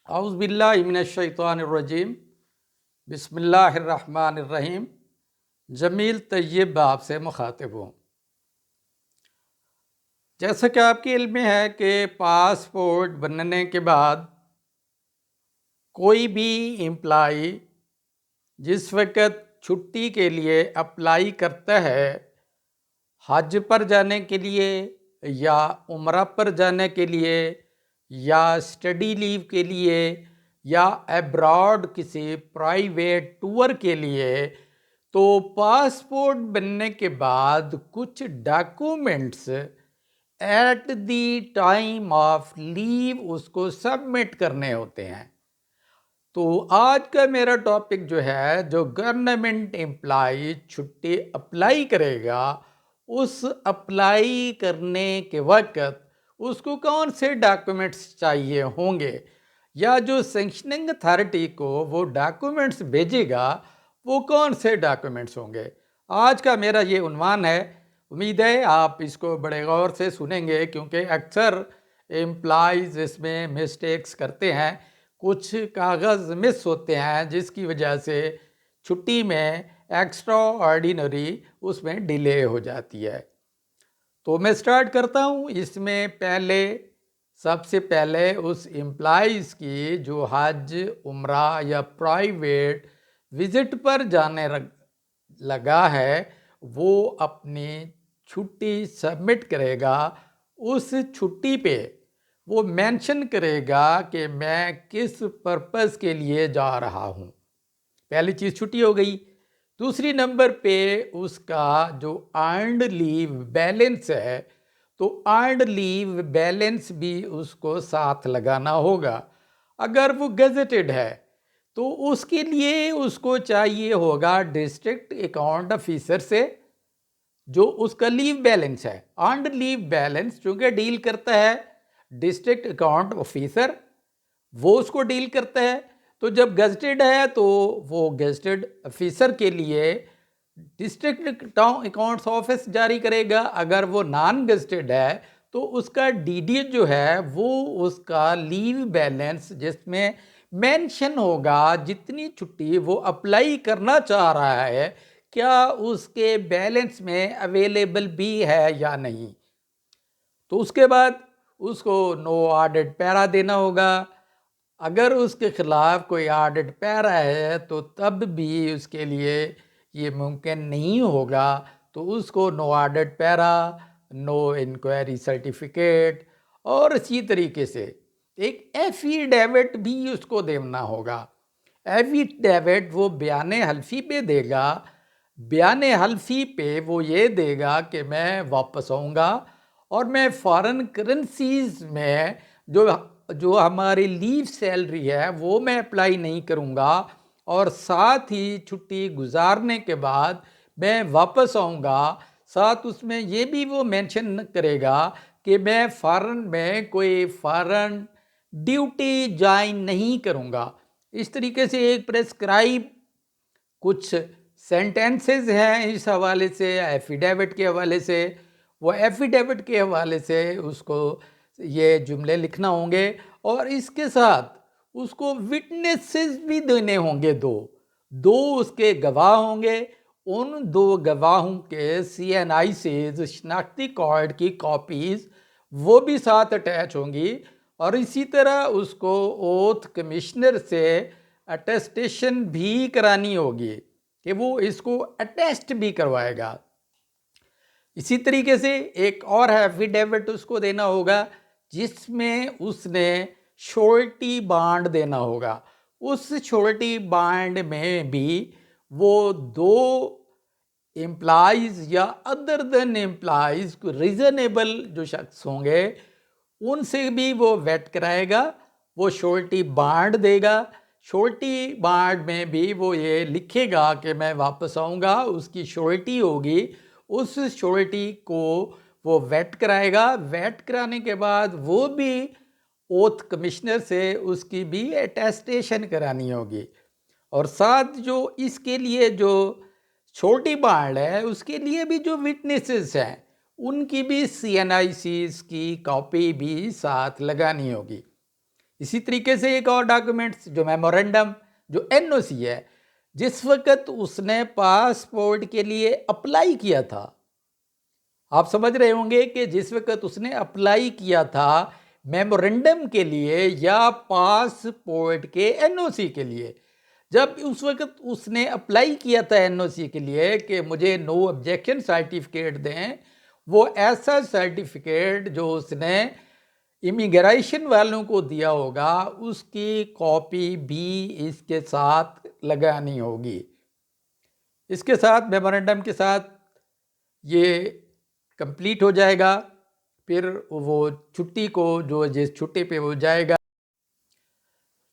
اعوذ باللہ من الشیطان الرجیم، بسم اللہ الرحمن الرحیم۔ جمیل طیب آپ سے مخاطب ہوں۔ جیسا کہ آپ کے علم میں ہے کہ پاسپورٹ بننے کے بعد کوئی بھی امپلائی جس وقت چھٹی کے لیے اپلائی کرتا ہے، حج پر جانے کے لیے یا عمرہ پر جانے کے لیے یا اسٹڈی لیو کے لیے یا ایبراڈ کسی پرائیویٹ ٹور کے لیے، تو پاسپورٹ بننے کے بعد کچھ documents at the time of leave اس کو سبمٹ کرنے ہوتے ہیں۔ تو آج کا میرا ٹاپک جو ہے، جو گورنمنٹ امپلائی چھٹی اپلائی کرے گا، اس اپلائی کرنے کے وقت اس کو کون سے ڈاکومنٹس چاہیے ہوں گے، یا جو سینکشننگ اتھارٹی کو وہ ڈاکومنٹس بھیجے گا وہ کون سے ڈاکومنٹس ہوں گے۔ آج کا میرا یہ عنوان ہے۔ امید ہے آپ اس کو بڑے غور سے سنیں گے، کیونکہ اکثر امپلائیز اس میں مسٹیکس کرتے ہیں، کچھ کاغذ مس ہوتے ہیں جس کی وجہ سے چھٹی میں ایکسٹرا آرڈینری اس میں ڈیلے ہو جاتی ہے۔ تو میں سٹارٹ کرتا ہوں۔ اس میں سب سے پہلے اس امپلائیز کی جو حج، عمرہ یا پرائیویٹ وزٹ پر جانے لگا ہے، وہ اپنی چھٹی سبمٹ کرے گا۔ اس چھٹی پہ وہ مینشن کرے گا کہ میں کس پرپز کے لیے جا رہا ہوں۔ پہلی چیز چھٹی ہو گئی۔ دوسری نمبر پہ اس کا جو ارنڈ لیو بیلنس ہے، تو ارنڈ لیو بیلنس بھی اس کو ساتھ لگانا ہوگا۔ اگر وہ گزٹڈ ہے تو اس کے لیے اس کو چاہیے ہوگا ڈسٹرکٹ اکاؤنٹ آفیسر سے، جو اس کا لیو بیلنس ہے۔ ارنڈ لیو بیلنس چونکہ ڈیل کرتا ہے ڈسٹرکٹ اکاؤنٹ آفیسر، وہ اس کو ڈیل کرتا ہے۔ تو جب گزٹڈ ہے تو وہ گزٹڈ آفیسر کے لیے ڈسٹرکٹ اکاؤنٹس آفس جاری کرے گا۔ اگر وہ نان گزٹڈ ہے تو اس کا ڈی ڈی جو ہے وہ اس کا لیو بیلنس، جس میں مینشن ہوگا جتنی چھٹی وہ اپلائی کرنا چاہ رہا ہے، کیا اس کے بیلنس میں اویلیبل بھی ہے یا نہیں۔ تو اس کے بعد اس کو نو آڈٹ پیرا دینا ہوگا۔ اگر اس کے خلاف کوئی آڈٹ پیرا ہے تو تب بھی اس کے لیے یہ ممکن نہیں ہوگا، تو اس کو نو آڈٹ پیرا، نو انکوائری سرٹیفکیٹ، اور اسی طریقے سے ایک ایفیڈیوٹ بھی اس کو دینا ہوگا۔ ایفیڈیوٹ وہ بیان حلفی پہ دے گا۔ بیان حلفی پہ وہ یہ دے گا کہ میں واپس آؤں گا اور میں فارن کرنسیز میں جو ہماری لیو سیلری ہے وہ میں اپلائی نہیں کروں گا، اور ساتھ ہی چھٹی گزارنے کے بعد میں واپس آؤں گا۔ ساتھ اس میں یہ بھی وہ مینشن کرے گا کہ میں فارن میں کوئی فارن ڈیوٹی جوائن نہیں کروں گا۔ اس طریقے سے ایک پریسکرائب کچھ سینٹینسز ہیں اس حوالے سے، ایفیڈیوٹ کے حوالے سے۔ وہ ایفیڈیوٹ کے حوالے سے اس کو یہ جملے لکھنا ہوں گے، اور اس کے ساتھ اس کو وٹنسز بھی دینے ہوں گے۔ دو اس کے گواہ ہوں گے۔ ان دو گواہوں کے سی این آئی سیز، شناختی کارڈ کی کاپیز، وہ بھی ساتھ اٹیچ ہوں گی۔ اور اسی طرح اس کو اوتھ کمشنر سے اٹیسٹیشن بھی کرانی ہوگی کہ وہ اس کو اٹیسٹ بھی کروائے گا۔ اسی طریقے سے ایک اور ایفیڈیوٹ اس کو دینا ہوگا جس میں اس نے شورٹی بانڈ دینا ہوگا۔ اس شورٹی بانڈ میں بھی وہ دو امپلائیز یا ادر دین امپلائیز ریزنیبل جو شخص ہوں گے ان سے بھی وہ ویٹ کرائے گا، وہ شورٹی بانڈ دے گا۔ شورٹی بانڈ میں بھی وہ یہ لکھے گا کہ میں واپس آؤں گا، اس کی شورٹی ہوگی۔ اس شورٹی کو وہ ویٹ کرائے گا۔ ویٹ کرانے کے بعد وہ بھی اوتھ کمشنر سے اس کی بھی اٹیسٹیشن کرانی ہوگی، اور ساتھ جو اس کے لیے جو چھوٹی بانڈ ہے اس کے لیے بھی جو وٹنسز ہیں ان کی بھی سی این آئی سیز کی کاپی بھی ساتھ لگانی ہوگی۔ اسی طریقے سے ایک اور ڈاکومنٹس جو میمورنڈم جو NOC ہے، جس وقت اس نے پاسپورٹ کے لیے اپلائی کیا تھا، آپ سمجھ رہے ہوں گے کہ جس وقت اس نے اپلائی کیا تھا میمورنڈم کے لیے یا پاسپورٹ کے NOC کے لیے، جب اس وقت اس نے اپلائی کیا تھا NOC کے لیے کہ مجھے نو آبجیکشن سرٹیفکیٹ دیں، وہ ایسا سرٹیفکیٹ جو اس نے امیگریشن والوں کو دیا ہوگا اس کی کاپی بھی اس کے ساتھ لگانی ہوگی۔ اس کے ساتھ میمورنڈم کے ساتھ یہ کمپلیٹ ہو جائے گا، پھر وہ چھٹی کو جو جس چھٹی پہ وہ جائے گا،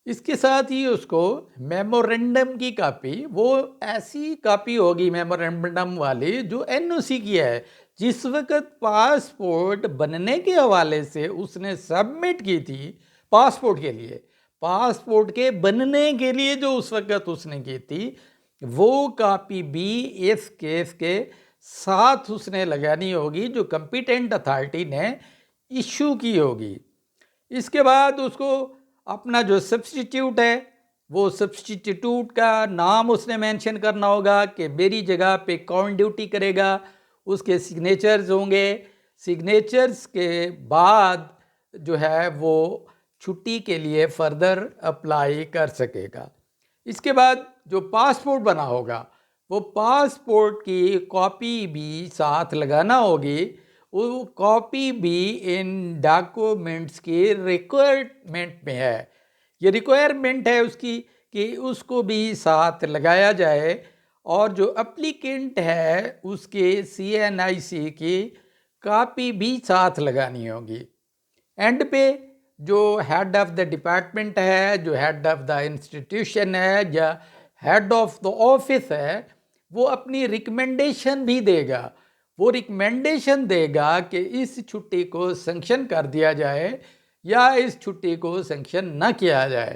اس کے ساتھ ہی اس کو میمورنڈم کی کاپی، وہ ایسی کاپی ہوگی میمورنڈم والی جو NOC کی ہے، جس وقت پاسپورٹ بننے کے حوالے سے اس نے سبمٹ کی تھی پاسپورٹ کے لیے، پاسپورٹ کے بننے کے لیے جو اس وقت اس نے کی تھی، وہ کاپی بھی اس کیس کے ساتھ اس نے لگانی ہوگی جو کمپیٹنٹ اتھارٹی نے ایشو کی ہوگی۔ اس کے بعد اس کو اپنا جو سبسٹیٹیوٹ ہے وہ سبسٹیٹیوٹ کا نام اس نے مینشن کرنا ہوگا کہ میری جگہ پہ کون ڈیوٹی کرے گا، اس کے سگنیچرز ہوں گے، سگنیچرز کے بعد جو ہے وہ چھٹی کے لیے فردر اپلائی کر سکے گا۔ اس کے بعد جو پاسپورٹ بنا ہوگا وہ پاسپورٹ کی کاپی بھی ساتھ لگانا ہوگی، وہ کاپی بھی ان ڈاکومنٹس کی ریکوائرمنٹ میں ہے، یہ ریکوائرمنٹ ہے اس کی کہ اس کو بھی ساتھ لگایا جائے، اور جو اپلیکنٹ ہے اس کے CNIC کی کاپی بھی ساتھ لگانی ہوگی۔ اینڈ پہ جو ہیڈ آف دا ڈپارٹمنٹ ہے، جو ہیڈ آف دا انسٹیٹیوشن ہے یا ہیڈ آف دا آفس ہے، وہ اپنی ریکمنڈیشن بھی دے گا، وہ ریکمنڈیشن دے گا کہ اس چھٹی کو سینکشن کر دیا جائے یا اس چھٹی کو سینکشن نہ کیا جائے۔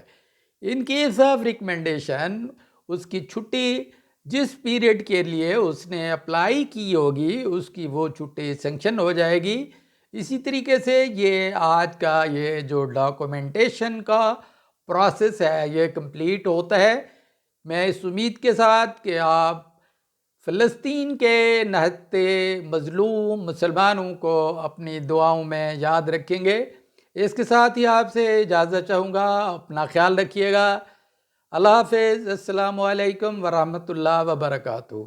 ان کیس آف ریکمنڈیشن اس کی چھٹی جس پیریڈ کے لیے اس نے اپلائی کی ہوگی اس کی وہ چھٹی سینکشن ہو جائے گی۔ اسی طریقے سے یہ آج کا یہ جو ڈاکومنٹیشن کا پروسیس ہے یہ کمپلیٹ ہوتا ہے۔ میں اس امید کے ساتھ کہ آپ فلسطین کے نہتے مظلوم مسلمانوں کو اپنی دعاؤں میں یاد رکھیں گے۔ اس کے ساتھ ہی آپ سے اجازت چاہوں گا، اپنا خیال رکھیے گا۔ اللہ حافظ، السلام علیکم ورحمۃ اللہ وبرکاتہ۔